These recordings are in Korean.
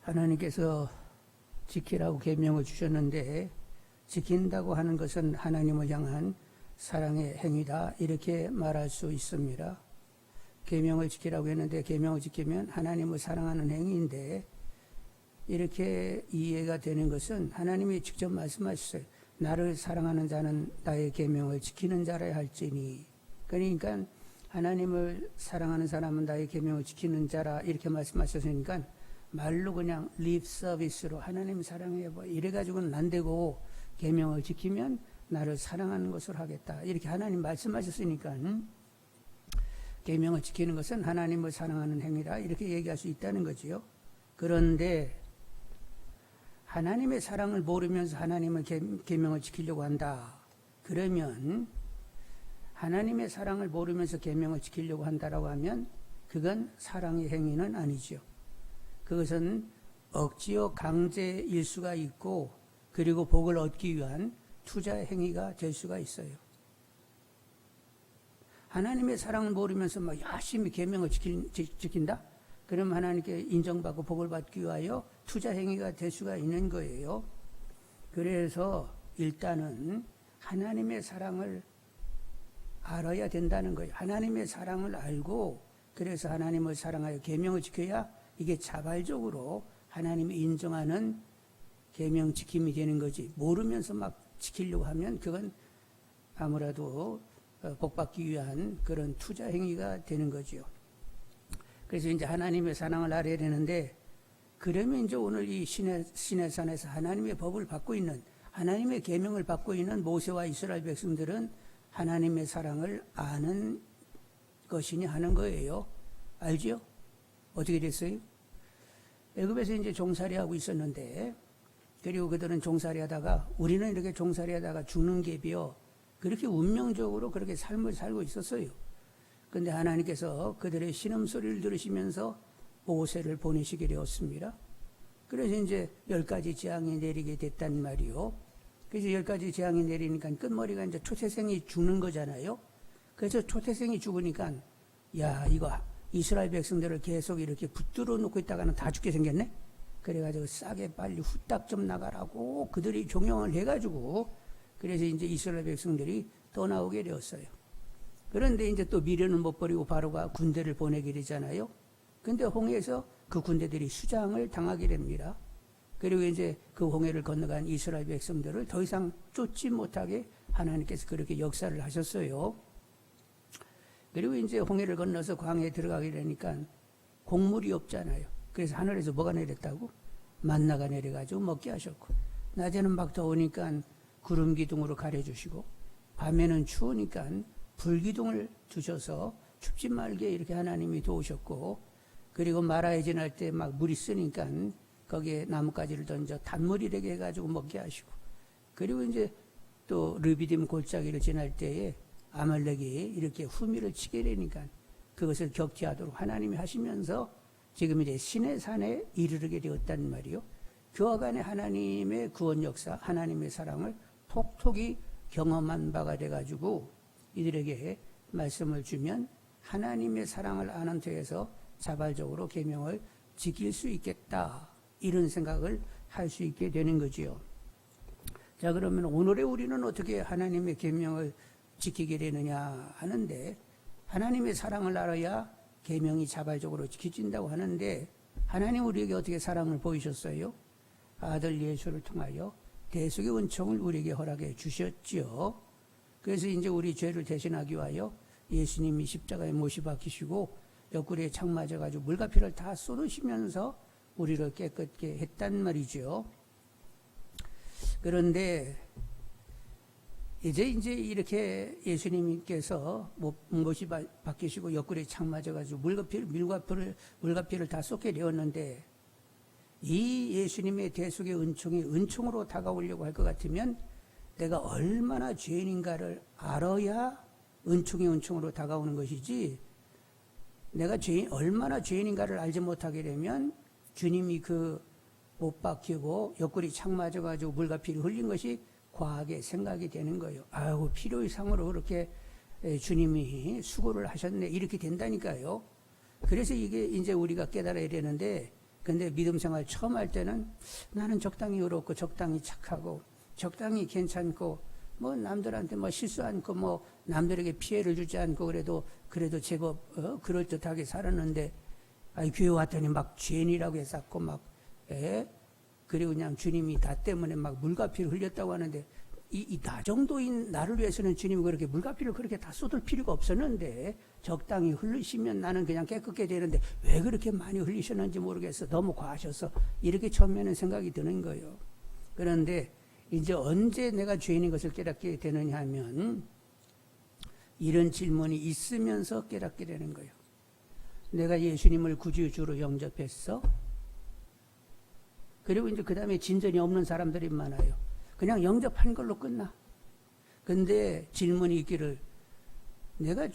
하나님께서 지키라고 계명을 주셨는데 지킨다고 하는 것은 하나님을 향한 사랑의 행위다 이렇게 말할 수 있습니다. 계명을 지키라고 했는데 계명을 지키면 하나님을 사랑하는 행위인데 이렇게 이해가 되는 것은 하나님이 직접 말씀하셨어요. 나를 사랑하는 자는 나의 계명을 지키는 자라 할지니. 그러니까 하나님을 사랑하는 사람은 나의 계명을 지키는 자라 이렇게 말씀하셨으니까 말로 그냥 립 서비스로 하나님 사랑해 뭐 이래가지고는 안 되고 계명을 지키면 나를 사랑하는 것을 하겠다 이렇게 하나님 말씀하셨으니까 계명을 지키는 것은 하나님을 사랑하는 행위다 이렇게 얘기할 수 있다는 거지요. 그런데 하나님의 사랑을 모르면서 하나님의 계명을 지키려고 한다. 그러면 하나님의 사랑을 모르면서 계명을 지키려고 한다라고 하면 그건 사랑의 행위는 아니죠. 그것은 억지요 강제일 수가 있고 그리고 복을 얻기 위한 투자의 행위가 될 수가 있어요. 하나님의 사랑을 모르면서 막 열심히 계명을 지킨다? 그럼 하나님께 인정받고 복을 받기 위하여 투자 행위가 될 수가 있는 거예요. 그래서 일단은 하나님의 사랑을 알아야 된다는 거예요. 하나님의 사랑을 알고 그래서 하나님을 사랑하여 계명을 지켜야 이게 자발적으로 하나님이 인정하는 계명 지킴이 되는 거지. 모르면서 막 지키려고 하면 그건 아무래도 복받기 위한 그런 투자 행위가 되는 거죠. 그래서 이제 하나님의 사랑을 알아야 되는데 그러면 이제 오늘 이 시내산에서 하나님의 법을 받고 있는 하나님의 계명을 받고 있는 모세와 이스라엘 백성들은 하나님의 사랑을 아는 것이니 하는 거예요. 알죠? 어떻게 됐어요? 애굽에서 이제 종살이 하고 있었는데 그리고 그들은 종살이 하다가 우리는 이렇게 종살이 하다가 죽는 게 비어 그렇게 운명적으로 그렇게 삶을 살고 있었어요. 그런데 하나님께서 그들의 신음소리를 들으시면서 모세를 보내시게 되었습니다. 그래서 이제 10가지 재앙이 내리게 됐단 말이요. 그래서 10가지 재앙이 내리니까 끝머리가 이제 초태생이 죽는 거잖아요. 그래서 초태생이 죽으니까 야 이거 이스라엘 백성들을 계속 이렇게 붙들어 놓고 있다가는 다 죽게 생겼네. 그래가지고 싸게 빨리 후딱 좀 나가라고 그들이 종용을 해가지고 그래서 이제 이스라엘 백성들이 떠나오게 되었어요. 그런데 이제 또 미련은 못 버리고 바로가 군대를 보내게 되잖아요. 근데 홍해에서 그 군대들이 수장을 당하게 됩니다. 그리고 이제 그 홍해를 건너간 이스라엘 백성들을 더 이상 쫓지 못하게 하나님께서 그렇게 역사를 하셨어요. 그리고 이제 홍해를 건너서 광야에 들어가게 되니까 곡물이 없잖아요. 그래서 하늘에서 뭐가 내렸다고? 만나가 내려가지고 먹게 하셨고 낮에는 막 더우니까 구름 기둥으로 가려주시고 밤에는 추우니까 불기둥을 두셔서 춥지 말게 이렇게 하나님이 도우셨고 그리고 마라에 지날 때 막 물이 쓰니까 거기에 나뭇가지를 던져 단물이 되게 해가지고 먹게 하시고 그리고 이제 또 르비딤 골짜기를 지날 때에 아말렉이 이렇게 후미를 치게 되니까 그것을 격퇴하도록 하나님이 하시면서 지금 이제 시내산에 이르게 되었단 말이요. 그와 간에 하나님의 구원 역사, 하나님의 사랑을 톡톡히 경험한 바가 돼가지고 이들에게 말씀을 주면 하나님의 사랑을 아는 터에서 자발적으로 계명을 지킬 수 있겠다 이런 생각을 할 수 있게 되는 거지요. 자 그러면 오늘의 우리는 어떻게 하나님의 계명을 지키게 되느냐 하는데 하나님의 사랑을 알아야 계명이 자발적으로 지켜진다고 하는데 하나님 우리에게 어떻게 사랑을 보이셨어요? 아들 예수를 통하여 대속의 은총을 우리에게 허락해 주셨지요. 그래서 이제 우리 죄를 대신하기 위하여 예수님이 십자가에 못이 박히시고 옆구리에 창 맞아가지고 물과 피를 다 쏟으시면서 우리를 깨끗게 했단 말이죠. 그런데 이제 이렇게 예수님께서 못이 박히시고 옆구리에 창 맞아가지고 물과 피를 다 쏟게 되었는데 이 예수님의 대속의 은총이 은총으로 다가오려고 할 것 같으면 내가 얼마나 죄인인가를 알아야 은총이 은총으로 다가오는 것이지 내가 얼마나 죄인인가를 알지 못하게 되면 주님이 못 박히고 옆구리 창 맞아가지고 물과 피를 흘린 것이 과하게 생각이 되는 거예요. 아이고 필요 이상으로 그렇게 주님이 수고를 하셨네 이렇게 된다니까요. 그래서 이게 이제 우리가 깨달아야 되는데 근데 믿음 생활 처음 할 때는 나는 적당히 의롭고 적당히 착하고 적당히 괜찮고 뭐 남들한테 뭐 실수 않고 뭐 남들에게 피해를 주지 않고 그래도 제법 그럴듯하게 살았는데 교회 왔더니 막 죄인이라고 했었고 막 그리고 그냥 주님이 나 때문에 막 물과 피를 흘렸다고 하는데 나 정도인 나를 위해서는 주님이 그렇게 물과 피를 그렇게 다 쏟을 필요가 없었는데 적당히 흘리시면 나는 그냥 깨끗게 되는데 왜 그렇게 많이 흘리셨는지 모르겠어. 너무 과하셔서 이렇게 처음에는 생각이 드는 거예요. 그런데 이제 언제 내가 죄인인 것을 깨닫게 되느냐 하면 이런 질문이 있으면서 깨닫게 되는 거예요. 내가 예수님을 구주주로 영접했어? 그리고 이제 그 다음에 진전이 없는 사람들이 많아요. 그냥 영접한 걸로 끝나. 근데 질문이 있기를 내가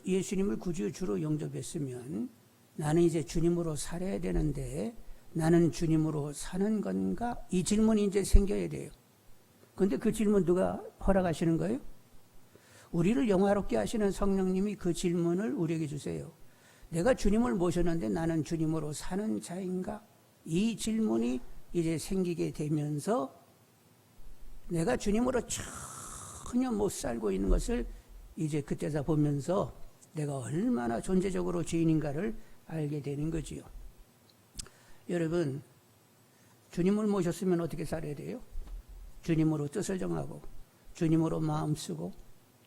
예수님을 구주요 주로 영접했으면 나는 이제 주님으로 살아야 되는데 나는 주님으로 사는 건가? 이 질문이 이제 생겨야 돼요. 근데 그 질문 누가 허락하시는 거예요? 우리를 영화롭게 하시는 성령님이 그 질문을 우리에게 주세요. 내가 주님을 모셨는데 나는 주님으로 사는 자인가? 이 질문이 이제 생기게 되면서 내가 주님으로 전혀 못 살고 있는 것을 이제 그때서 보면서 내가 얼마나 존재적으로 죄인인가를 알게 되는 거지요. 여러분, 주님을 모셨으면 어떻게 살아야 돼요? 주님으로 뜻을 정하고 주님으로 마음 쓰고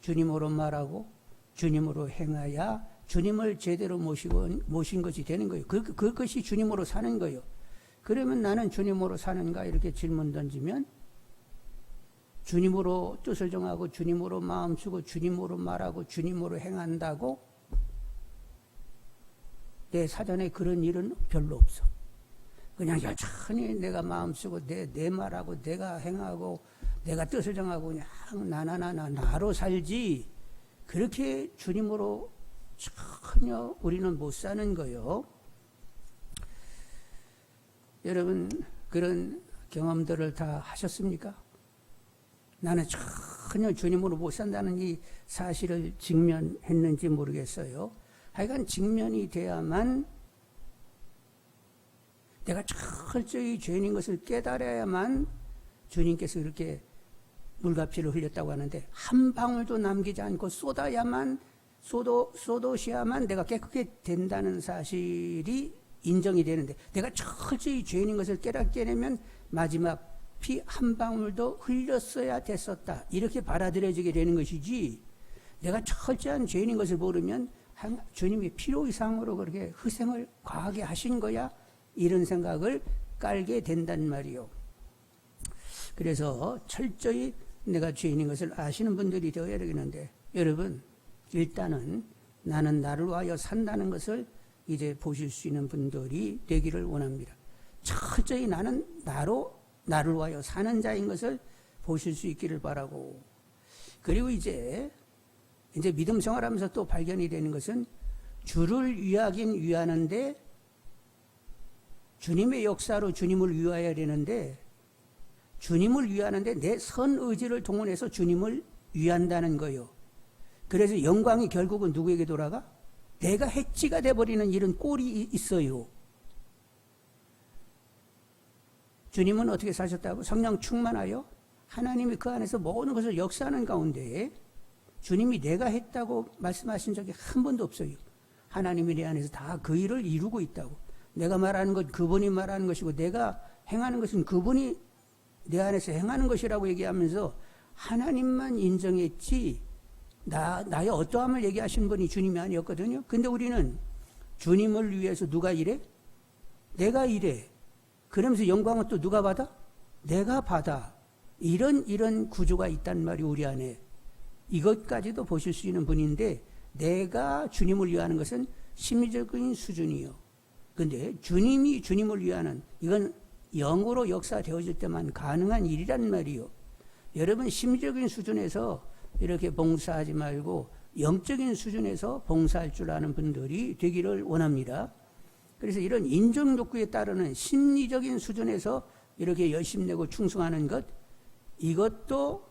주님으로 말하고 주님으로 행하야 주님을 제대로 모신 것이 되는 거예요. 그것이 주님으로 사는 거예요. 그러면 나는 주님으로 사는가 이렇게 질문 던지면 주님으로 뜻을 정하고 주님으로 마음 쓰고 주님으로 말하고 주님으로 행한다고 내 사전에 그런 일은 별로 없어. 그냥 여전히 내가 마음 쓰고 내 말하고 내가 행하고 내가 뜻을 정하고 그냥 나로 살지 그렇게 주님으로 전혀 우리는 못 사는 거예요. 여러분 그런 경험들을 다 하셨습니까? 나는 전혀 주님으로 못 산다는 이 사실을 직면했는지 모르겠어요. 하여간 직면이 돼야만 내가 철저히 죄인인 것을 깨달아야만 주님께서 그렇게 물과 피를 흘렸다고 하는데 한 방울도 남기지 않고 쏟으셔야만 내가 깨끗게 된다는 사실이 인정이 되는데 내가 철저히 죄인인 것을 깨닫게 되면 마지막 피 한 방울도 흘렸어야 됐었다 이렇게 받아들여지게 되는 것이지 내가 철저한 죄인인 것을 모르면 주님이 필요 이상으로 그렇게 희생을 과하게 하신 거야 이런 생각을 깔게 된단 말이요. 그래서 철저히 내가 죄인인 것을 아시는 분들이 되어야 되겠는데 여러분 일단은 나는 나를 위하여 산다는 것을 이제 보실 수 있는 분들이 되기를 원합니다. 철저히 나는 나를 위하여 사는 자인 것을 보실 수 있기를 바라고 그리고 이제 믿음 생활하면서 또 발견이 되는 것은 주를 위하긴 위하는데 주님의 역사로 주님을 위하여야 되는데 주님을 위하는데 내 선 의지를 동원해서 주님을 위한다는 거예요. 그래서 영광이 결국은 누구에게 돌아가? 내가 해치가 돼버리는 이런 꼴이 있어요. 주님은 어떻게 사셨다고? 성령 충만하여 하나님이 그 안에서 모든 것을 역사하는 가운데 주님이 내가 했다고 말씀하신 적이 한 번도 없어요. 하나님이 내 안에서 다 그 일을 이루고 있다고. 내가 말하는 것 그분이 말하는 것이고 내가 행하는 것은 그분이 내 안에서 행하는 것이라고 얘기하면서 하나님만 인정했지 나의 어떠함을 얘기하신 분이 주님이 아니었거든요. 근데 우리는 주님을 위해서 누가 일해? 내가 일해. 그러면서 영광은 또 누가 받아? 내가 받아. 이런 구조가 있단 말이 우리 안에. 이것까지도 보실 수 있는 분인데 내가 주님을 위하는 것은 심리적인 수준이요. 근데 주님이 주님을 위하는 이건 영으로 역사되어질 때만 가능한 일이란 말이요. 여러분 심리적인 수준에서 이렇게 봉사하지 말고 영적인 수준에서 봉사할 줄 아는 분들이 되기를 원합니다. 그래서 이런 인정 욕구에 따르는 심리적인 수준에서 이렇게 열심 내고 충성하는 것 이것도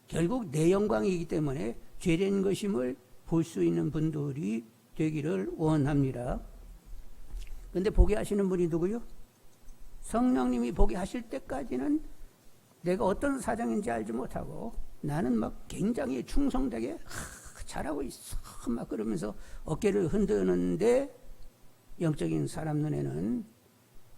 결국 내 영광이기 때문에 죄된 것임을 볼 수 있는 분들이 되기를 원합니다. 근데 보게 하시는 분이 누구요? 성령님이 보게 하실 때까지는 내가 어떤 사정인지 알지 못하고 나는 막 굉장히 충성되게 잘하고 있어 막 그러면서 어깨를 흔드는데 영적인 사람 눈에는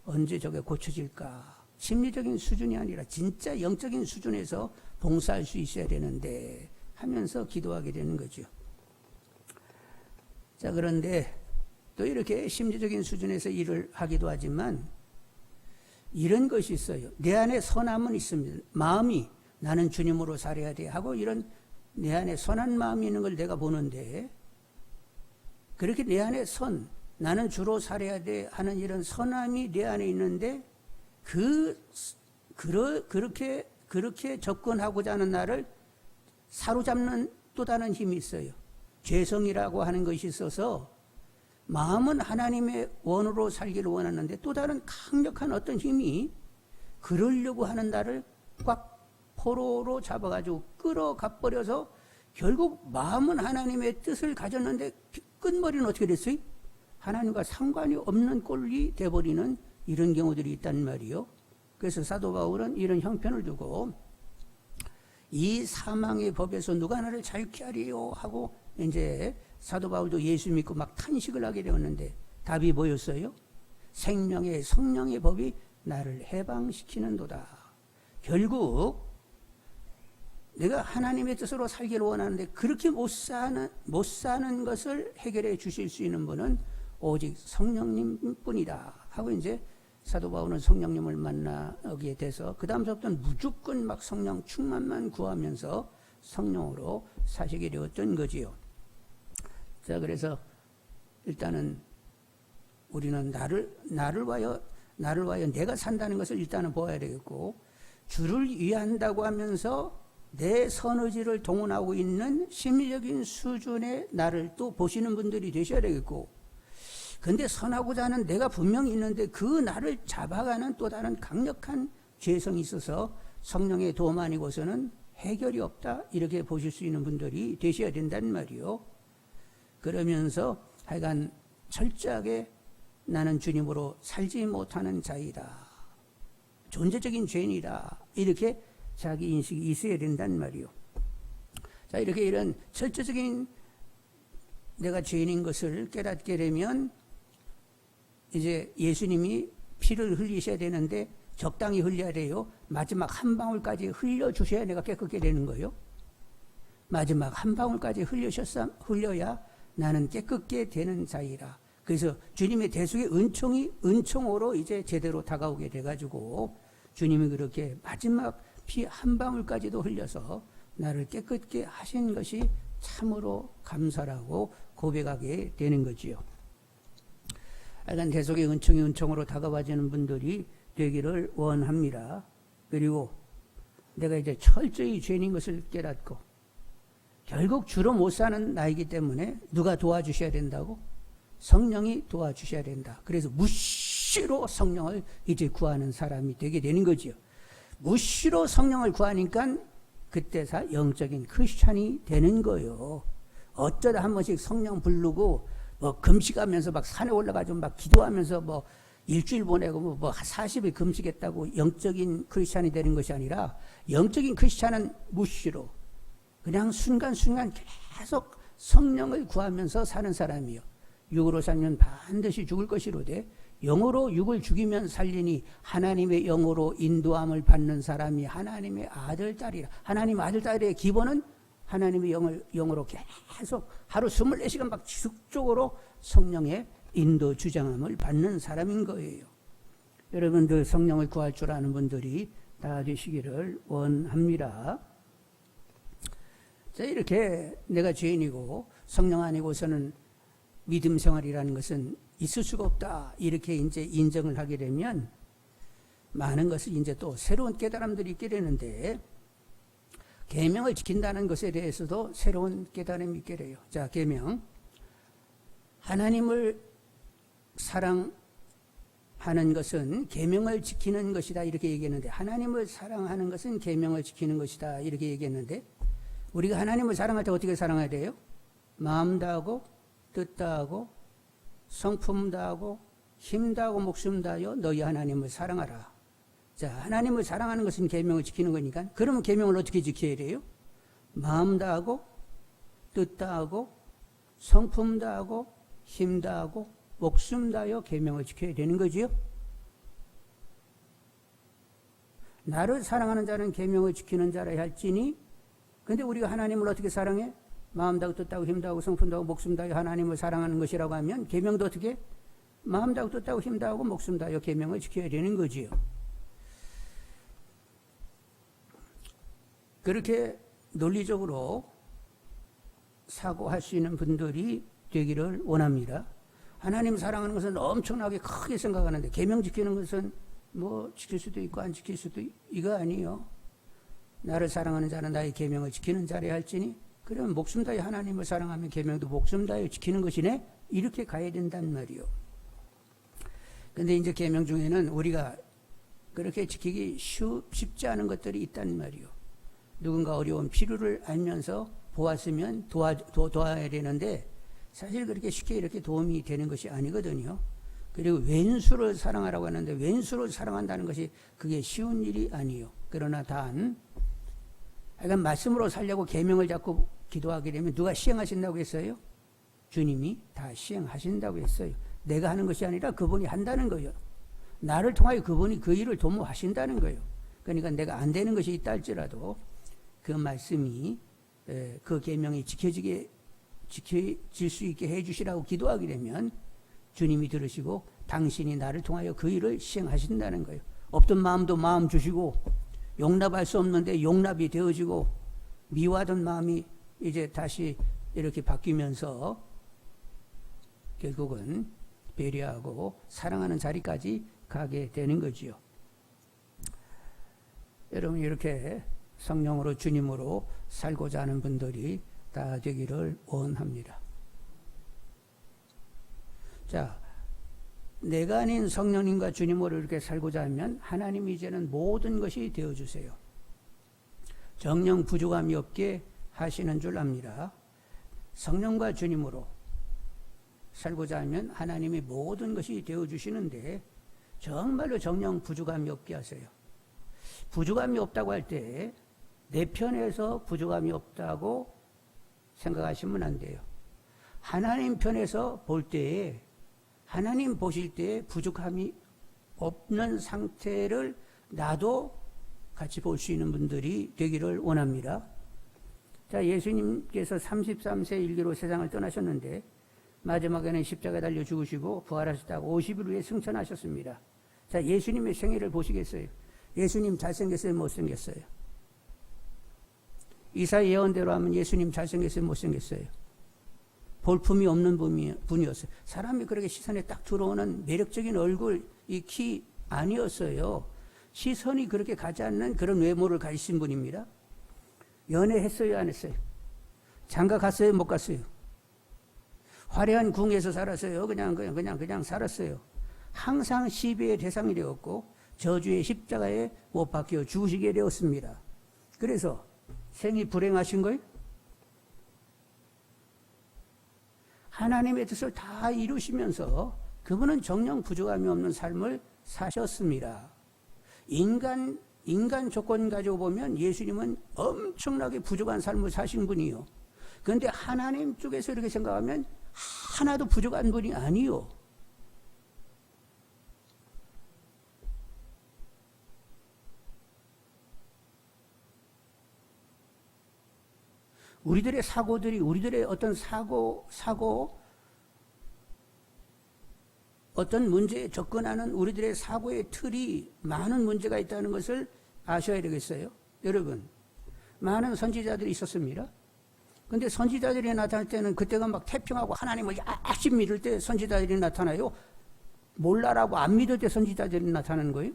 언제 저게 고쳐질까? 심리적인 수준이 아니라 진짜 영적인 수준에서 봉사할 수 있어야 되는데 하면서 기도하게 되는 거죠. 자, 그런데 또 이렇게 심리적인 수준에서 일을 하기도 하지만 이런 것이 있어요. 내 안에 선함은 있습니다. 마음이 나는 주님으로 살아야 돼 하고 이런 내 안에 선한 마음이 있는 걸 내가 보는데 그렇게 내 안에 나는 주로 살아야 돼 하는 이런 선함이 내 안에 있는데 그렇게 접근하고자 하는 나를 사로잡는 또 다른 힘이 있어요. 죄성이라고 하는 것이 있어서 마음은 하나님의 원으로 살기를 원하는데 또 다른 강력한 어떤 힘이 그러려고 하는 나를 꽉 포로로 잡아가지고 끌어가 버려서 결국 마음은 하나님의 뜻을 가졌는데 끝머리는 어떻게 됐어요? 하나님과 상관이 없는 꼴이 돼버리는 이런 경우들이 있단 말이요. 그래서 사도 바울은 이런 형편을 두고 이 사망의 법에서 누가 나를 자유케 하리요 하고 이제 사도 바울도 예수 믿고 막 탄식을 하게 되었는데 답이 뭐였어요? 생명의 성령의 법이 나를 해방시키는도다. 결국 내가 하나님의 뜻으로 살기를 원하는데 그렇게 못 사는 것을 해결해 주실 수 있는 분은 오직 성령님뿐이다 하고 이제 사도 바울은 성령님을 만나게 돼서 그 다음부터는 무조건 막 성령 충만만 구하면서 성령으로 사시게 되었던 거지요. 자, 그래서 일단은 우리는 나를 위하여 내가 산다는 것을 일단은 보아야 되겠고 주를 위한다고 하면서 내 선의지를 동원하고 있는 심리적인 수준의 나를 또 보시는 분들이 되셔야 되겠고 근데 선하고자 하는 내가 분명히 있는데 그 나를 잡아가는 또 다른 강력한 죄성이 있어서 성령의 도움 아니고서는 해결이 없다 이렇게 보실 수 있는 분들이 되셔야 된단 말이요. 그러면서 하여간 철저하게 나는 주님으로 살지 못하는 자이다. 존재적인 죄인이다. 이렇게 자기 인식이 있어야 된단 말이요. 자, 이렇게 이런 철저적인 내가 죄인인 것을 깨닫게 되면 이제 예수님이 피를 흘리셔야 되는데 적당히 흘려야 돼요. 마지막 한 방울까지 흘려주셔야 내가 깨끗게 되는 거예요. 마지막 한 방울까지 흘려야 나는 깨끗게 되는 자이라. 그래서 주님의 대속의 은총으로 이제 제대로 다가오게 돼가지고 주님이 그렇게 마지막 피 한 방울까지도 흘려서 나를 깨끗게 하신 것이 참으로 감사라고 고백하게 되는 거지요. 하여간 대속의 은총이 은총으로 다가와지는 분들이 되기를 원합니다. 그리고 내가 이제 철저히 죄인인 것을 깨닫고 결국 주로 못 사는 나이기 때문에 누가 도와주셔야 된다고? 성령이 도와주셔야 된다. 그래서 무시로 성령을 이제 구하는 사람이 되게 되는 거지요. 무시로 성령을 구하니까 그때서 영적인 크리스찬이 되는 거예요. 어쩌다 한 번씩 성령 부르고 뭐 금식하면서 막 산에 올라가지고 막 기도하면서 뭐 일주일 보내고 뭐 40일 금식했다고 영적인 크리스찬이 되는 것이 아니라 영적인 크리스찬은 무시로 그냥 순간순간 계속 성령을 구하면서 사는 사람이요. 육으로 살면 반드시 죽을 것이로되 영으로 육을 죽이면 살리니 하나님의 영으로 인도함을 받는 사람이 하나님의 아들, 딸이라. 하나님 아들, 딸의 기본은 하나님의 영으로 계속 하루 24시간 막 지속적으로 성령의 인도 주장함을 받는 사람인 거예요. 여러분들 성령을 구할 줄 아는 분들이 다 되시기를 원합니다. 자, 이렇게 내가 죄인이고 성령 아니고서는 믿음 생활이라는 것은 있을 수가 없다. 이렇게 이제 인정을 하게 되면 많은 것을 이제 또 새로운 깨달음들이 있게 되는데 계명을 지킨다는 것에 대해서도 새로운 깨달음이 있게 돼요. 자, 계명. 하나님을 사랑하는 것은 계명을 지키는 것이다. 이렇게 얘기했는데 하나님을 사랑하는 것은 계명을 지키는 것이다. 이렇게 얘기했는데 우리가 하나님을 사랑할 때 어떻게 사랑해야 돼요? 마음 다하고 뜻 다하고 성품 다하고 힘다하고 목숨 다하여 너희 하나님을 사랑하라. 자, 하나님을 사랑하는 것은 계명을 지키는 거니까. 그러면 계명을 어떻게 지켜야 돼요? 마음 다하고 뜻 다하고 성품 다하고 힘 다하고 목숨 다하여 계명을 지켜야 되는 거지요. 나를 사랑하는 자는 계명을 지키는 자라 할지니. 근데 우리가 하나님을 어떻게 사랑해? 마음 다하고 뜻 다하고 힘 다하고 성품 다하고 목숨 다하여 하나님을 사랑하는 것이라고 하면 계명도 어떻게? 마음 다하고 뜻 다하고 힘 다하고 목숨 다하여 계명을 지켜야 되는 거지요. 그렇게 논리적으로 사고할 수 있는 분들이 되기를 원합니다. 하나님 사랑하는 것은 엄청나게 크게 생각하는데 계명 지키는 것은 뭐 지킬 수도 있고 안 지킬 수도 이거 아니요. 나를 사랑하는 자는 나의 계명을 지키는 자라 할지니. 그러면 목숨 다해 하나님을 사랑하면 계명도 목숨 다해 지키는 것이네. 이렇게 가야 된단 말이요. 근데 이제 계명 중에는 우리가 그렇게 지키기 쉽지 않은 것들이 있단 말이요. 누군가 어려운 필요를 알면서 보았으면 도와야 되는데 사실 그렇게 쉽게 이렇게 도움이 되는 것이 아니거든요. 그리고 왼수를 사랑하라고 하는데 왼수를 사랑한다는 것이 그게 쉬운 일이 아니요. 그러나 단 하여간 말씀으로 살려고 계명을 잡고 기도하게 되면 누가 시행하신다고 했어요? 주님이 다 시행하신다고 했어요. 내가 하는 것이 아니라 그분이 한다는 거예요. 나를 통하여 그분이 그 일을 도모하신다는 거예요. 그러니까 내가 안 되는 것이 있다 할지라도 그 말씀이 그 계명이 지켜질 수 있게 해주시라고 기도하게 되면 주님이 들으시고 당신이 나를 통하여 그 일을 시행하신다는 거예요. 없던 마음도 마음 주시고 용납할 수 없는데 용납이 되어지고 미워하던 마음이 이제 다시 이렇게 바뀌면서 결국은 배려하고 사랑하는 자리까지 가게 되는 거지요. 여러분 이렇게 성령으로 주님으로 살고자 하는 분들이 다 되기를 원합니다. 자, 내가 아닌 성령님과 주님으로 이렇게 살고자 하면 하나님이 이제는 모든 것이 되어주세요. 정령 부족함이 없게 하시는 줄 압니다. 성령과 주님으로 살고자 하면 하나님이 모든 것이 되어주시는데 정말로 정령 부족함이 없게 하세요. 부족함이 없다고 할 때 내 편에서 부족함이 없다고 생각하시면 안 돼요. 하나님 편에서 볼 때에 하나님 보실 때에 부족함이 없는 상태를 나도 같이 볼 수 있는 분들이 되기를 원합니다. 자, 예수님께서 33세 일기로 세상을 떠나셨는데 마지막에는 십자가에 달려 죽으시고 부활하셨다고 50일 후에 승천하셨습니다. 자, 예수님의 생애를 보시겠어요? 예수님 잘생겼어요? 못생겼어요? 이사야 예언대로 하면 예수님 잘생겼어요? 못생겼어요? 볼품이 없는 분이었어요. 사람이 그렇게 시선에 딱 들어오는 매력적인 얼굴, 이 키 아니었어요. 시선이 그렇게 가지 않는 그런 외모를 가지신 분입니다. 연애했어요? 안 했어요? 장가 갔어요? 못 갔어요? 화려한 궁에서 살았어요? 그냥 살았어요? 항상 시비의 대상이 되었고 저주의 십자가에 못 박혀 죽으시게 되었습니다. 그래서 생이 불행하신 거예요? 하나님의 뜻을 다 이루시면서 그분은 정령 부족함이 없는 삶을 사셨습니다. 인간 조건 가지고 보면 예수님은 엄청나게 부족한 삶을 사신 분이요. 그런데 하나님 쪽에서 이렇게 생각하면 하나도 부족한 분이 아니요. 우리들의 사고들이, 우리들의 어떤 어떤 문제에 접근하는 우리들의 사고의 틀이 많은 문제가 있다는 것을 아셔야 되겠어요. 여러분, 많은 선지자들이 있었습니다. 근데 선지자들이 나타날 때는 그때가 막 태평하고 하나님을 열심히 믿을 때 선지자들이 나타나요. 몰라라고 안 믿을 때 선지자들이 나타나는 거예요.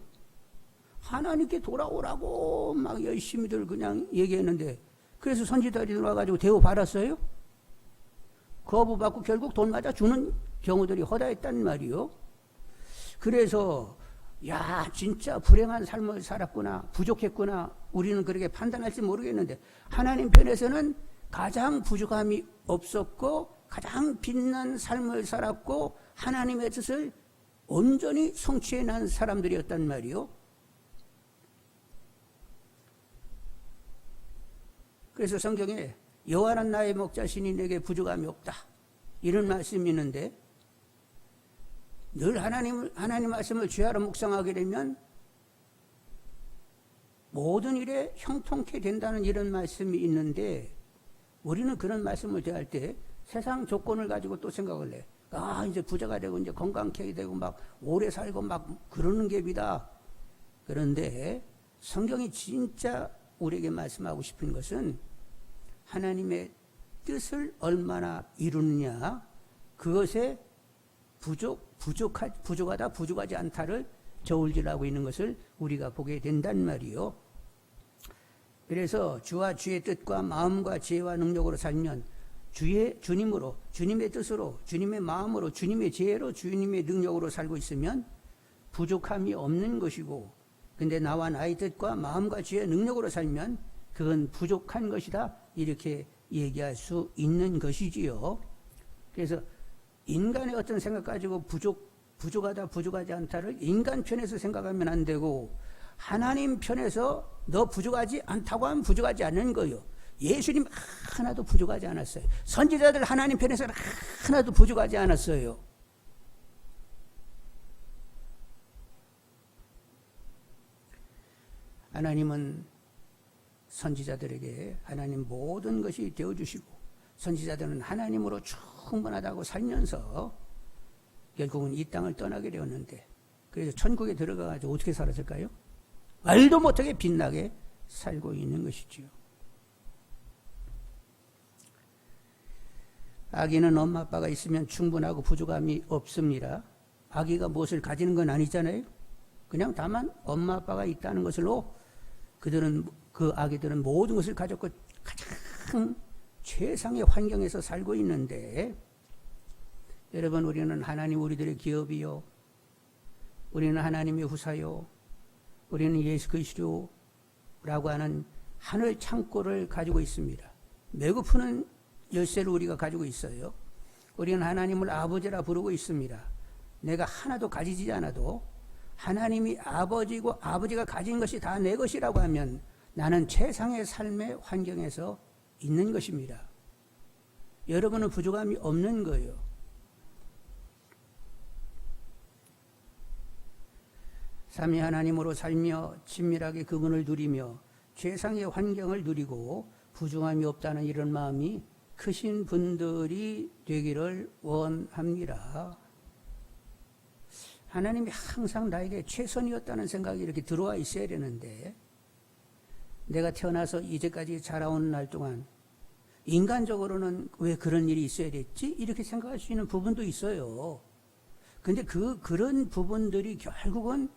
하나님께 돌아오라고 막 열심히들 그냥 얘기했는데 그래서 선지자들이 와가지고 대우 받았어요? 거부받고 결국 돈 맞아 주는 경우들이 허다했단 말이요. 그래서 야 진짜 불행한 삶을 살았구나, 부족했구나, 우리는 그렇게 판단할지 모르겠는데 하나님 편에서는 가장 부족함이 없었고 가장 빛난 삶을 살았고 하나님의 뜻을 온전히 성취해 난 사람들이었단 말이요. 그래서 성경에 여호와는 나의 목자시니 내게 부족함이 없다, 이런 말씀이 있는데, 늘 하나님 말씀을 죄하러 묵상하게 되면 모든 일에 형통케 된다는 이런 말씀이 있는데, 우리는 그런 말씀을 대할 때 세상 조건을 가지고 또 생각을 해. 이제 부자가 되고 이제 건강케 되고 막 오래 살고 막 그러는 게 비다. 그런데 성경이 진짜 우리에게 말씀하고 싶은 것은 하나님의 뜻을 얼마나 이루느냐, 그것에 부족하다 부족하지 않다를 저울질하고 있는 것을 우리가 보게 된단 말이요. 그래서 주와 주의 뜻과 마음과 지혜와 능력으로 살면 주님으로, 주님의 뜻으로, 주님의 마음으로, 주님의 지혜로, 주님의 능력으로 살고 있으면 부족함이 없는 것이고, 근데 나와 나의 뜻과 마음과 지혜의 능력으로 살면 그건 부족한 것이다, 이렇게 얘기할 수 있는 것이지요. 그래서 인간의 어떤 생각 가지고 부족하다 부족하지 않다를 인간 편에서 생각하면 안 되고, 하나님 편에서 너 부족하지 않다고 하면 부족하지 않는 거예요. 예수님 하나도 부족하지 않았어요. 선지자들 하나님 편에서 하나도 부족하지 않았어요. 하나님은 선지자들에게 하나님 모든 것이 되어주시고, 선지자들은 하나님으로 충분하다고 살면서 결국은 이 땅을 떠나게 되었는데, 그래서 천국에 들어가가지고 어떻게 살았을까요? 말도 못하게 빛나게 살고 있는 것이지요. 아기는 엄마 아빠가 있으면 충분하고 부족함이 없습니다. 아기가 무엇을 가지는 건 아니잖아요. 그냥 다만 엄마 아빠가 있다는 것으로 그 아기들은 모든 것을 가졌고 가장 최상의 환경에서 살고 있는데, 여러분, 우리는 하나님 우리들의 기업이요, 우리는 하나님의 후사요, 우리는 예수 그리스도라고 하는 하늘 창고를 가지고 있습니다. 매고 푸는 열쇠를 우리가 가지고 있어요. 우리는 하나님을 아버지라 부르고 있습니다. 내가 하나도 가지지 않아도 하나님이 아버지고 아버지가 가진 것이 다 내 것이라고 하면 나는 최상의 삶의 환경에서 있는 것입니다. 여러분은 부족함이 없는 거예요. 삼위 하나님으로 살며 친밀하게 그분을 누리며 최상의 환경을 누리고 부족함이 없다는 이런 마음이 크신 분들이 되기를 원합니다. 하나님이 항상 나에게 최선이었다는 생각이 이렇게 들어와 있어야 되는데, 내가 태어나서 이제까지 자라온 날 동안 인간적으로는 왜 그런 일이 있어야 됐지? 이렇게 생각할 수 있는 부분도 있어요. 근데 그런 부분들이 결국은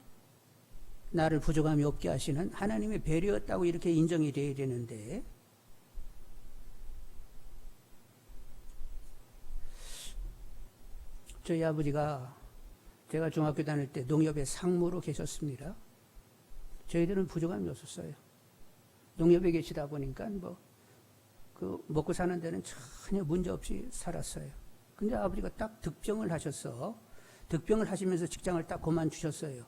나를 부족함이 없게 하시는 하나님의 배려였다고 이렇게 인정이 돼야 되는데, 저희 아버지가 제가 중학교 다닐 때 농협의 상무로 계셨습니다. 저희들은 부족함이 없었어요. 농협에 계시다 보니까 먹고 사는 데는 전혀 문제 없이 살았어요. 근데 아버지가 딱 득병을 하셔서, 득병을 하시면서 직장을 딱 그만두셨어요.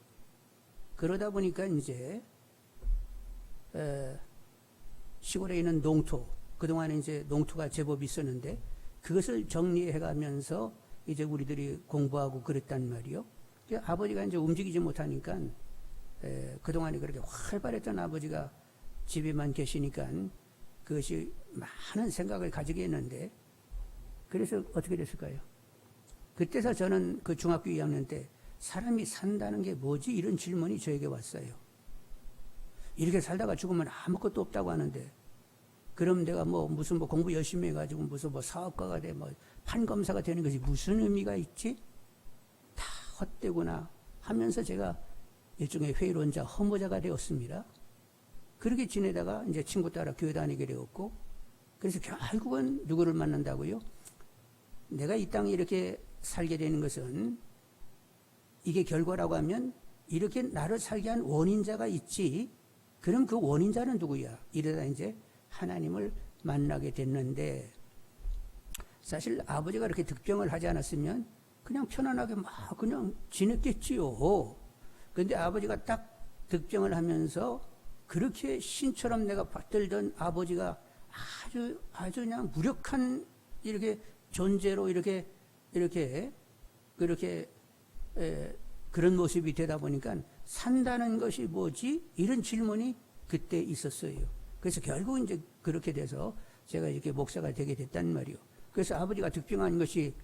그러다 보니까 이제 시골에 있는 농토, 그동안에 이제 농토가 제법 있었는데 그것을 정리해 가면서 이제 우리들이 공부하고 그랬단 말이요. 아버지가 이제 움직이지 못하니까 그동안에 그렇게 활발했던 아버지가 집에만 계시니까 그것이 많은 생각을 가지게 했는데, 그래서 어떻게 됐을까요? 그때서 저는 그 중학교 2학년 때 사람이 산다는 게 뭐지? 이런 질문이 저에게 왔어요. 이렇게 살다가 죽으면 아무것도 없다고 하는데, 그럼 내가 무슨 공부 열심히 해가지고 무슨 사업가가 돼, 판검사가 되는 것이 무슨 의미가 있지? 다 헛되구나 하면서 제가 일종의 회의론자, 허무자가 되었습니다. 그렇게 지내다가 이제 친구 따라 교회 다니게 되었고, 그래서 결국은 누구를 만난다고요? 내가 이 땅에 이렇게 살게 되는 것은 이게 결과라고 하면 이렇게 나를 살게 한 원인자가 있지. 그럼 그 원인자는 누구야? 이러다 이제 하나님을 만나게 됐는데, 사실 아버지가 그렇게 득병을 하지 않았으면 그냥 편안하게 막 그냥 지냈겠지요. 근데 아버지가 딱 득병을 하면서 그렇게 신처럼 내가 받들던 아버지가 아주 그냥 무력한 이렇게 존재로 이렇게 그렇게 그런 모습이 되다 보니까 산다는 것이 뭐지? 이런 질문이 그때 있었어요. 그래서 결국 이제 그렇게 돼서 제가 이렇게 목사가 되게 됐단 말이요. 그래서 아버지가 득병한 것이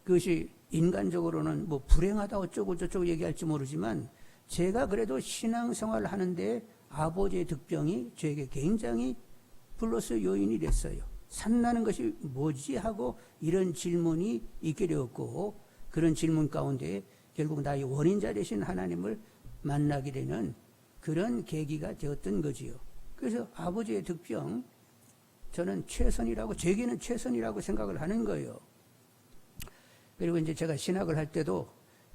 그것이 인간적으로는 뭐 불행하다 어쩌고 저쩌고 얘기할지 모르지만 제가 그래도 신앙생활을 하는데 아버지의 득병이 저에게 굉장히 플러스 요인이 됐어요. 산다는 것이 뭐지 하고 이런 질문이 있게 되었고 그런 질문 가운데 결국 나의 원인자 되신 하나님을 만나게 되는 그런 계기가 되었던 거지요. 그래서 아버지의 득병 저는 최선이라고 제게는 최선이라고 생각을 하는 거예요. 그리고 이제 제가 신학을 할 때도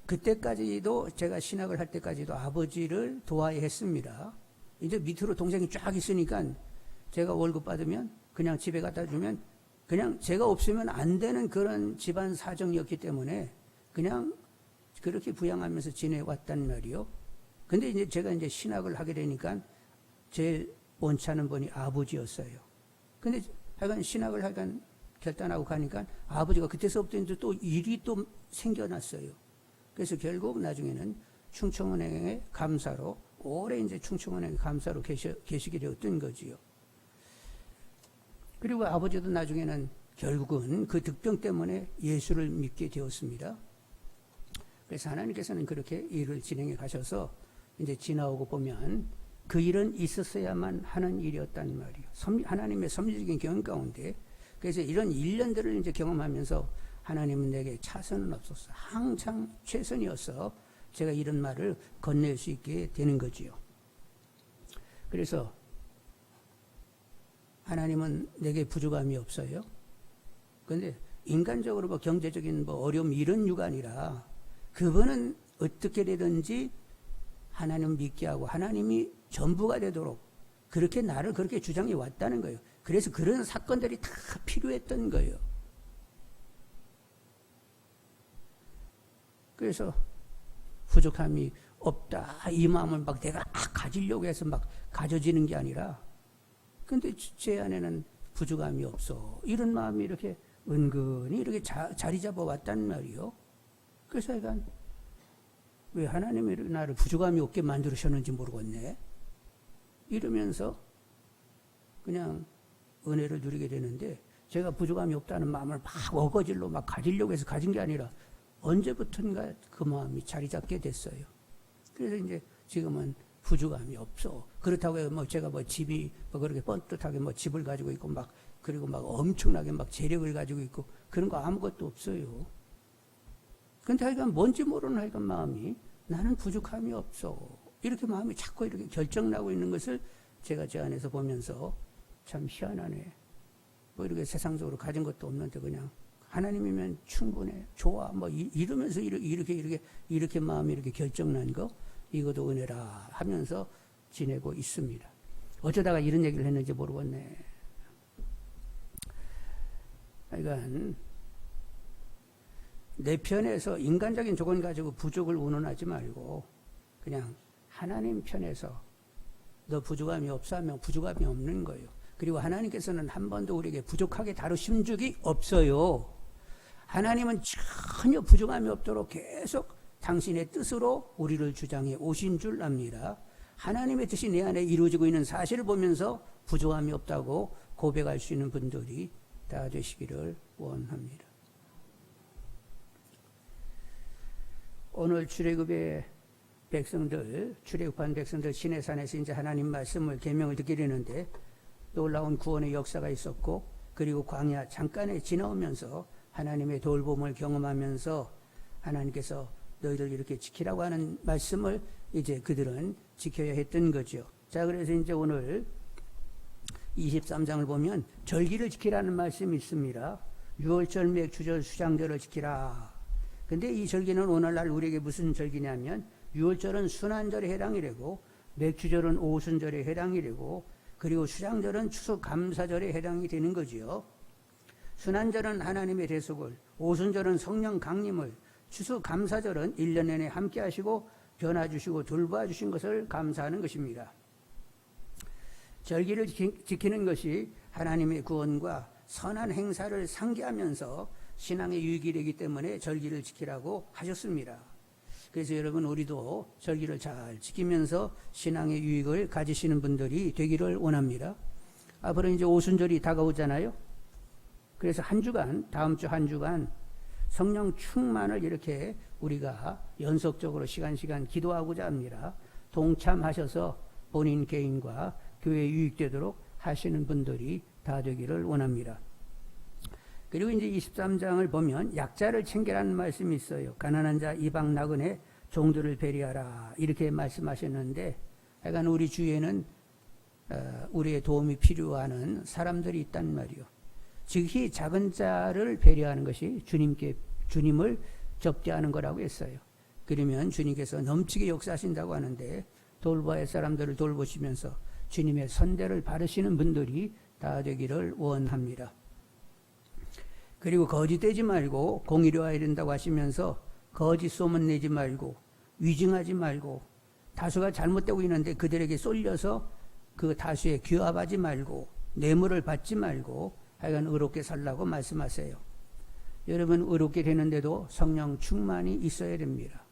그때까지도 제가 신학을 할 때까지도 아버지를 도와야 했습니다. 이제 밑으로 동생이 쫙 있으니까 제가 월급 받으면 그냥 집에 갖다 주면 그냥 제가 없으면 안 되는 그런 집안 사정이었기 때문에 그냥 그렇게 부양하면서 지내왔단 말이요. 근데 이제 제가 이제 신학을 하게 되니까 제일 원치 않은 분이 아버지였어요. 근데 하여간 신학을 하여간 결단하고 가니까 아버지가 그때서부터 이제 또 일이 또 생겨났어요. 그래서 결국 나중에는 충청은행의 감사로 오래 이제 충청은행 감사로 계시게 되었던 거지요. 그리고 아버지도 나중에는 결국은 그 득병 때문에 예수를 믿게 되었습니다. 그래서 하나님께서는 그렇게 일을 진행해 가셔서 이제 지나오고 보면 그 일은 있었어야만 하는 일이었단 말이에요. 하나님의 섭리적인 경험 가운데 그래서 이런 일련들을 이제 경험하면서 하나님은 내게 차선은 없었어. 항상 최선이었어. 제가 이런 말을 건넬 수 있게 되는 거지요. 그래서 하나님은 내게 부족함이 없어요. 그런데 인간적으로 뭐 경제적인 뭐 어려움 이런 유가 아니라 그분은 어떻게 되든지 하나님 믿게 하고 하나님이 전부가 되도록 그렇게 나를 그렇게 주장해 왔다는 거예요. 그래서 그런 사건들이 다 필요했던 거예요. 그래서 부족함이 없다 이 마음을 막 내가 가지려고 해서 막 가져지는 게 아니라 근데 제 안에는 부족함이 없어 이런 마음이 이렇게 은근히 이렇게 자리 잡아 왔단 말이요. 그래서 약간 왜 하나님이 나를 부족함이 없게 만들으셨는지 모르겠네 이러면서 그냥 은혜를 누리게 되는데 제가 부족함이 없다는 마음을 막 어거질로 막 가지려고 해서 가진 게 아니라 언제부턴가 그 마음이 자리 잡게 됐어요. 그래서 이제 지금은 부족함이 없어. 그렇다고 해서 뭐 제가 뭐 집이 뭐 그렇게 뻔듯하게 뭐 집을 가지고 있고 막 그리고 막 엄청나게 막 재력을 가지고 있고 그런 거 아무것도 없어요. 근데 하여간 뭔지 모르는 하여간 마음이 나는 부족함이 없어. 이렇게 마음이 자꾸 이렇게 결정나고 있는 것을 제가 제 안에서 보면서 참 희한하네. 뭐 이렇게 세상적으로 가진 것도 없는데 그냥 하나님이면 충분해, 좋아, 뭐 이러면서 이렇게 마음이 이렇게 결정난 거 이것도 은혜라 하면서 지내고 있습니다. 어쩌다가 이런 얘기를 했는지 모르겠네. 그러니까 내 편에서 인간적인 조건 가지고 부족을 운운하지 말고 그냥 하나님 편에서 너 부족함이 없어 하면 부족함이 없는 거예요. 그리고 하나님께서는 한 번도 우리에게 부족하게 다루신 적이 없어요. 하나님은 전혀 부족함이 없도록 계속 당신의 뜻으로 우리를 주장해 오신 줄 압니다. 하나님의 뜻이 내 안에 이루어지고 있는 사실을 보면서 부족함이 없다고 고백할 수 있는 분들이 다 되시기를 원합니다. 오늘 출애굽의 백성들, 출애굽한 백성들 시내산에서 이제 하나님 말씀을 계명을 듣게 되는데 놀라운 구원의 역사가 있었고 그리고 광야 잠깐에 지나오면서 하나님의 돌봄을 경험하면서 하나님께서 너희들 이렇게 지키라고 하는 말씀을 이제 그들은 지켜야 했던 거죠. 자, 그래서 이제 오늘 23장을 보면 절기를 지키라는 말씀이 있습니다. 유월절, 맥주절, 수장절을 지키라. 근데 이 절기는 오늘날 우리에게 무슨 절기냐면 유월절은 순환절에 해당이 되고 맥주절은 오순절에 해당이 되고 그리고 수장절은 추수감사절에 해당이 되는 거지요. 순환절은 하나님의 대속을, 오순절은 성령 강림을, 추수감사절은 1년 내내 함께 하시고 변화 주시고 돌봐 주신 것을 감사하는 것입니다. 절기를 지키는 것이 하나님의 구원과 선한 행사를 상기하면서 신앙의 유익이 되기 때문에 절기를 지키라고 하셨습니다. 그래서 여러분, 우리도 절기를 잘 지키면서 신앙의 유익을 가지시는 분들이 되기를 원합니다. 앞으로 이제 오순절이 다가오잖아요. 그래서 한 주간, 다음 주 한 주간 성령 충만을 이렇게 우리가 연속적으로 시간 기도하고자 합니다. 동참하셔서 본인 개인과 교회에 유익되도록 하시는 분들이 다 되기를 원합니다. 그리고 이제 23장을 보면 약자를 챙기라는 말씀이 있어요. 가난한 자, 이방 나그네, 종들을 배려하라, 이렇게 말씀하셨는데, 하여간 우리 주위에는 우리의 도움이 필요하는 사람들이 있단 말이요. 즉히 작은 자를 배려하는 것이 주님을 접대하는 거라고 했어요. 그러면 주님께서 넘치게 역사하신다고 하는데, 돌봐야 할 사람들을 돌보시면서 주님의 선대를 바르시는 분들이 다 되기를 원합니다. 그리고 거짓되지 말고 공의로워야 된다고 하시면서 거짓 소문 내지 말고 위증하지 말고, 다수가 잘못되고 있는데 그들에게 쏠려서 그 다수에 규합하지 말고 뇌물을 받지 말고 하여간 의롭게 살라고 말씀하세요. 여러분, 의롭게 되는데도 성령 충만이 있어야 됩니다.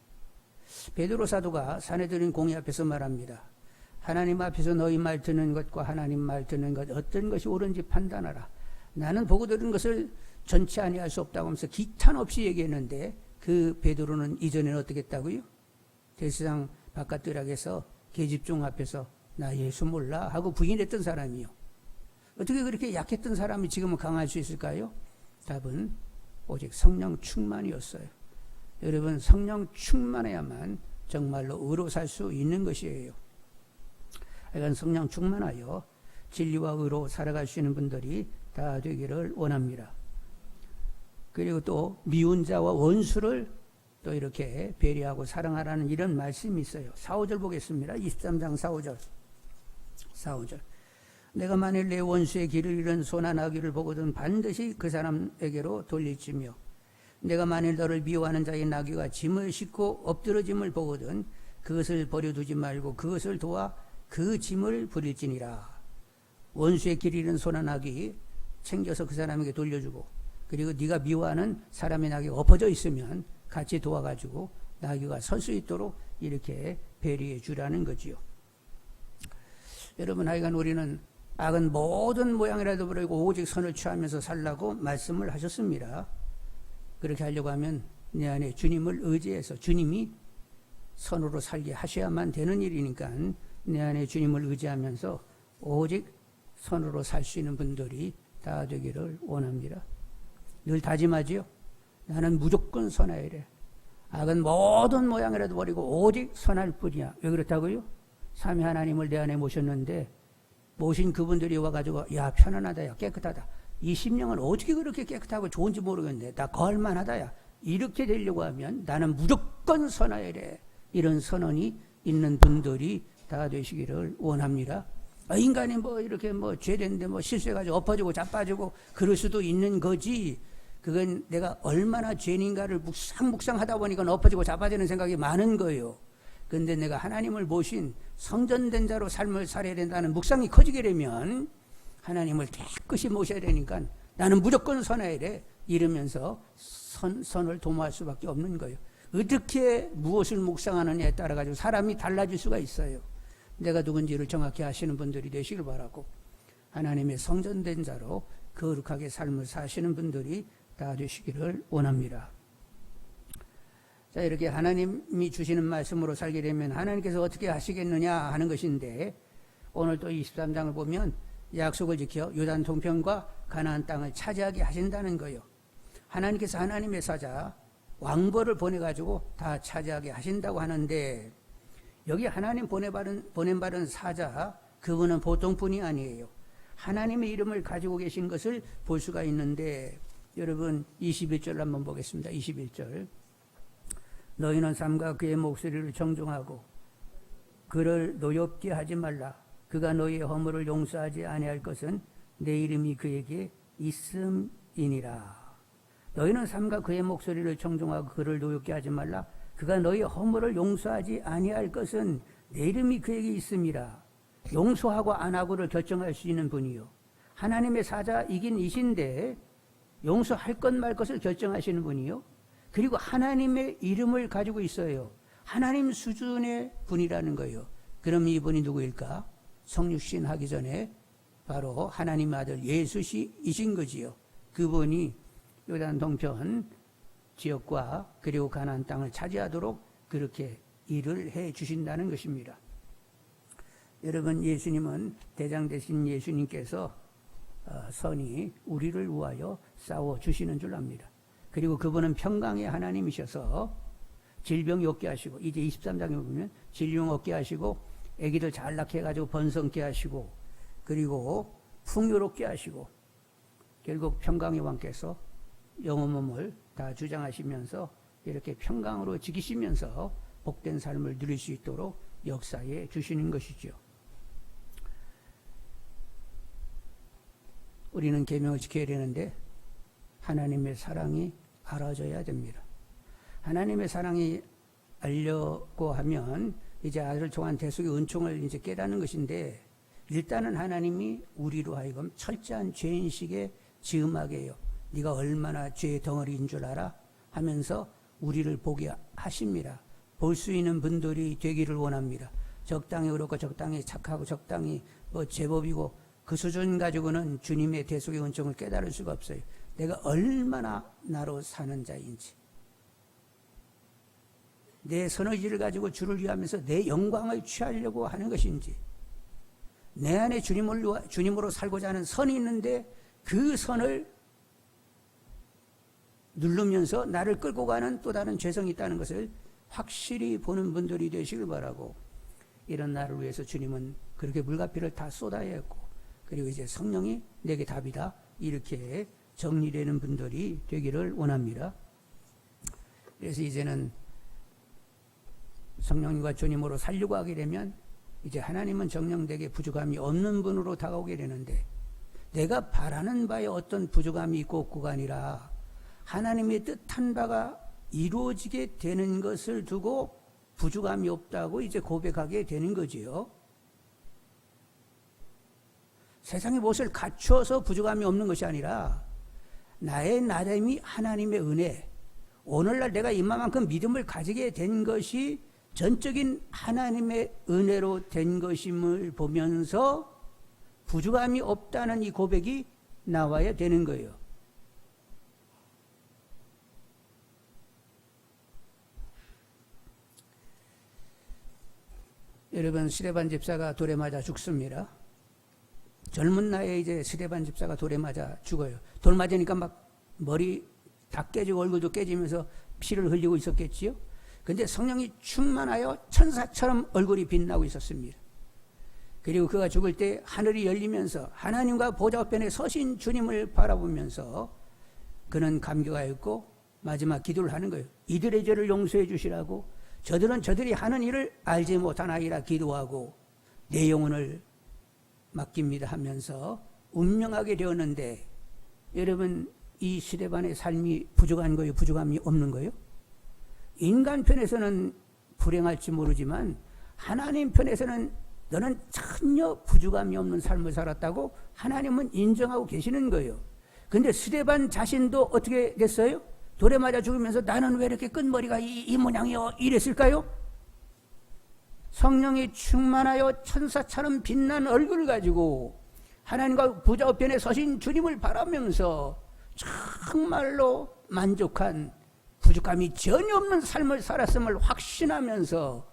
베드로 사도가 사내들인 공의 앞에서 말합니다. 하나님 앞에서 너희 말 듣는 것과 하나님 말 듣는 것 어떤 것이 옳은지 판단하라. 나는 보고 들은 것을 전치 아니할 수 없다고 하면서 기탄 없이 얘기했는데, 그 베드로는 이전에는 어떻게 했다고요? 대세상 바깥들에게서 계집종 앞에서 나 예수 몰라 하고 부인했던 사람이요. 어떻게 그렇게 약했던 사람이 지금은 강할 수 있을까요? 답은 오직 성령 충만이었어요. 여러분, 성령 충만해야만 정말로 의로 살 수 있는 것이에요. 하여간 성령 충만하여 진리와 의로 살아갈 수 있는 분들이 다 되기를 원합니다. 그리고 또 미운 자와 원수를 또 이렇게 배려하고 사랑하라는 이런 말씀이 있어요. 4, 5절 보겠습니다. 23장 4, 5절. 4, 5절. 내가 만일 내 원수의 길을 잃은 소나 나귀를 보거든 반드시 그 사람에게로 돌릴지며, 내가 만일 너를 미워하는 자의 나귀가 짐을 싣고 엎드러짐을 보거든 그것을 버려두지 말고 그것을 도와 그 짐을 부릴지니라. 원수의 길 잃은 소나 나귀 챙겨서 그 사람에게 돌려주고, 그리고 네가 미워하는 사람의 나귀가 엎어져 있으면 같이 도와가지고 나귀가 설 수 있도록 이렇게 배려해 주라는 거지요. 여러분, 하여간 우리는 악은 모든 모양이라도 버리고 오직 선을 취하면서 살라고 말씀을 하셨습니다. 그렇게 하려고 하면 내 안에 주님을 의지해서 주님이 선으로 살게 하셔야만 되는 일이니까 내 안에 주님을 의지하면서 오직 선으로 살 수 있는 분들이 다 되기를 원합니다. 늘 다짐하지요. 나는 무조건 선해야 돼. 악은 모든 모양이라도 버리고 오직 선할 뿐이야. 왜 그렇다고요? 삼위 하나님을 내 안에 모셨는데 모신 그분들이 와가지고 야, 편안하다, 야, 깨끗하다. 이 심령은 어떻게 그렇게 깨끗하고 좋은지 모르겠는데 나 거할만하다, 야. 이렇게 되려고 하면 나는 무조건 선해야 돼. 이런 선언이 있는 분들이 다 되시기를 원합니다. 인간이 이렇게 죄됐는데 실수해가지고 엎어지고 자빠지고 그럴 수도 있는 거지. 그건 내가 얼마나 죄인가를 묵상 하다 보니까 엎어지고 자빠지는 생각이 많은 거예요. 그런데 내가 하나님을 모신 성전된 자로 삶을 살아야 된다는 묵상이 커지게 되면 하나님을 깨끗이 모셔야 되니까 나는 무조건 선해야 돼. 이러면서 선을 도모할 수밖에 없는 거예요. 어떻게 무엇을 묵상하느냐에 따라 가지고 사람이 달라질 수가 있어요. 내가 누군지를 정확히 아시는 분들이 되시길 바라고, 하나님의 성전된 자로 거룩하게 삶을 사시는 분들이 다 되시기를 원합니다. 자, 이렇게 하나님이 주시는 말씀으로 살게 되면 하나님께서 어떻게 하시겠느냐 하는 것인데, 오늘 또 23장을 보면 약속을 지켜 요단 동편과 가나안 땅을 차지하게 하신다는 거예요. 하나님께서 하나님의 사자 왕벌을 보내가지고 다 차지하게 하신다고 하는데, 여기 하나님 보낸받은 사자, 그분은 보통 분이 아니에요. 하나님의 이름을 가지고 계신 것을 볼 수가 있는데, 여러분 21절 한번 보겠습니다. 21절. 너희는 삼가 그의 목소리를 정중하고 그를 노엽게 하지 말라. 그가 너희의 허물을 용서하지 아니할 것은 내 이름이 그에게 이니라. 너희는 삼가 그의 목소리를 청종하고 그를 노엽게 하지 말라. 그가 너희 허물을 용서하지 아니할 것은 내 이름이 그에게 있음이라. 용서하고 안 하고를 결정할 수 있는 분이요, 하나님의 사자이긴 이신데 용서할 것 말 것을 결정하시는 분이요, 그리고 하나님의 이름을 가지고 있어요. 하나님 수준의 분이라는 거예요. 그럼 이분이 누구일까? 성육신 하기 전에 바로 하나님의 아들 예수이신 거지요. 그분이 요단 동편 지역과 그리고 가나안 땅을 차지하도록 그렇게 일을 해 주신다는 것입니다. 여러분, 예수님은 대장 되신 예수님께서 선이 우리를 위하여 싸워 주시는 줄 압니다. 그리고 그분은 평강의 하나님이셔서 질병이 없게 하시고, 이제 23장에 보면 질병 없게 하시고, 아기들 잘 낳게 해가지고 번성케 하시고, 그리고 풍요롭게 하시고, 결국 평강의 왕께서 영혼 몸을 다 주장하시면서 이렇게 평강으로 지키시면서 복된 삶을 누릴 수 있도록 역사해 주시는 것이죠. 우리는 계명을 지켜야 되는데 하나님의 사랑이 알아져야 됩니다. 하나님의 사랑이 알려고 하면 이제 아들을 통한 대속의 은총을 이제 깨닫는 것인데, 일단은 하나님이 우리로 하여금 철저한 죄인식에 지음하게 해요. 네가 얼마나 죄의 덩어리인 줄 알아? 하면서 우리를 보게 하십니다. 볼 수 있는 분들이 되기를 원합니다. 적당히 그렇고 적당히 착하고 적당히 제법이고 그 수준 가지고는 주님의 대속의 은총을 깨달을 수가 없어요. 내가 얼마나 나로 사는 자인지, 내 선의지를 가지고 주를 위하면서 내 영광을 취하려고 하는 것인지, 내 안에 주님으로 살고자 하는 선이 있는데 그 선을 누르면서 나를 끌고 가는 또 다른 죄성이 있다는 것을 확실히 보는 분들이 되시길 바라고, 이런 나를 위해서 주님은 그렇게 물과 피를 다 쏟아야 했고, 그리고 이제 성령이 내게 답이다, 이렇게 정리되는 분들이 되기를 원합니다. 그래서 이제는 성령님과 주님으로 살려고 하게 되면 이제 하나님은 정녕 내게 부족함이 없는 분으로 다가오게 되는데, 내가 바라는 바에 어떤 부족함이 있고 없고가 아니라 하나님의 뜻한 바가 이루어지게 되는 것을 두고 부족함이 없다고 이제 고백하게 되는 거지요. 세상에 무엇을 갖추어서 부족함이 없는 것이 아니라 나의 나됨이 하나님의 은혜, 오늘날 내가 이만큼 믿음을 가지게 된 것이 전적인 하나님의 은혜로 된 것임을 보면서 부족함이 없다는 이 고백이 나와야 되는 거예요. 여러분, 스데반 집사가 돌에 맞아 죽습니다. 젊은 나이에 이제 스데반 집사가 돌에 맞아 죽어요. 돌 맞으니까 막 머리 다 깨지고 얼굴도 깨지면서 피를 흘리고 있었겠지요. 근데 성령이 충만하여 천사처럼 얼굴이 빛나고 있었습니다. 그리고 그가 죽을 때 하늘이 열리면서 하나님과 보좌 우편에 서신 주님을 바라보면서 그는 감격하였고 마지막 기도를 하는 거예요. 이들의 죄를 용서해 주시라고, 저들은 저들이 하는 일을 알지 못하나이라 기도하고 내 영혼을 맡깁니다 하면서 운명하게 되었는데, 여러분, 이 스데반의 삶이 부족한 거예요? 부족함이 없는 거예요? 인간 편에서는 불행할지 모르지만 하나님 편에서는 너는 전혀 부족함이 없는 삶을 살았다고 하나님은 인정하고 계시는 거예요. 그런데 스데반 자신도 어떻게 됐어요? 돌에 맞아 죽으면서 나는 왜 이렇게 끝머리가 이 모양이요? 이랬을까요? 성령이 충만하여 천사처럼 빛난 얼굴을 가지고 하나님과 보좌 우편에 서신 주님을 바라면서 정말로 만족한, 부족함이 전혀 없는 삶을 살았음을 확신하면서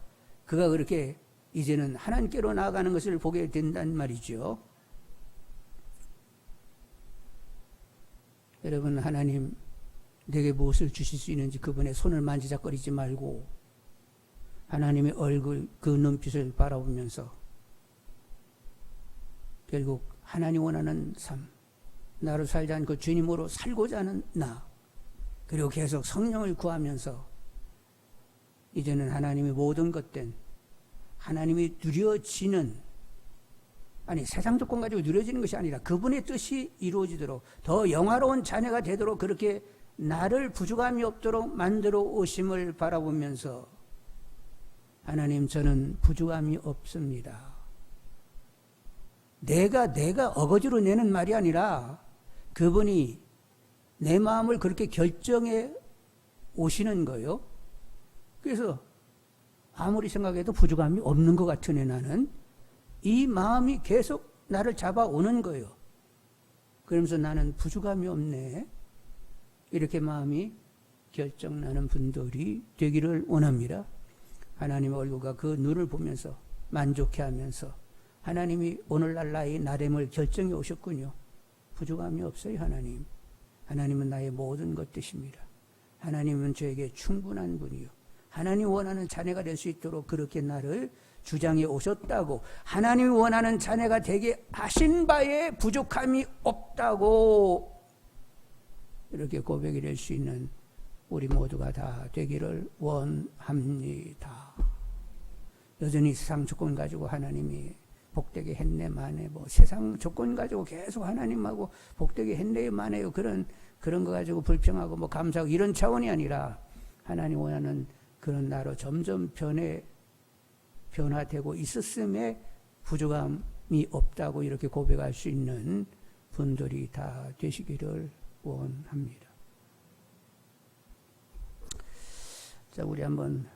그가 그렇게 이제는 하나님께로 나아가는 것을 보게 된단 말이죠. 여러분, 하나님 내게 무엇을 주실 수 있는지 그분의 손을 만지작거리지 말고 하나님의 얼굴, 그 눈빛을 바라보면서 결국 하나님 원하는 삶, 나로 살지 않고 주님으로 살고자 하는 나, 그리고 계속 성령을 구하면서 이제는 하나님의 모든 것된, 하나님이 누려지는 아니 세상 조건 가지고 누려지는 것이 아니라 그분의 뜻이 이루어지도록 더 영화로운 자녀가 되도록 그렇게 나를 부족함이 없도록 만들어 오심을 바라보면서 하나님 저는 부족함이 없습니다. 내가 어거지로 내는 말이 아니라 그분이 내 마음을 그렇게 결정해 오시는 거예요. 그래서 아무리 생각해도 부족함이 없는 것 같으네 나는. 이 마음이 계속 나를 잡아오는 거예요. 그러면서 나는 부족함이 없네. 이렇게 마음이 결정나는 분들이 되기를 원합니다. 하나님의 얼굴과 그 눈을 보면서 만족해하면서 하나님이 오늘날 나의 나됨을 결정해 오셨군요. 부족함이 없어요 하나님. 하나님은 나의 모든 것 되십니다. 하나님은 저에게 충분한 분이요. 하나님 원하는 자녀가 될 수 있도록 그렇게 나를 주장해 오셨다고, 하나님이 원하는 자녀가 되게 하신 바에 부족함이 없다고 이렇게 고백이 될 수 있는 우리 모두가 다 되기를 원합니다. 여전히 세상 조건 가지고 하나님이 복되게 했네 마네, 뭐 세상 조건 가지고 계속 하나님하고 복되게 했네 마네요, 그런 거 가지고 불평하고 뭐 감사하고 이런 차원이 아니라 하나님 원하는 그런 나로 점점 변화되고 있었음에 부족함이 없다고 이렇게 고백할 수 있는 분들이 다 되시기를 원합니다. 자, 우리 한번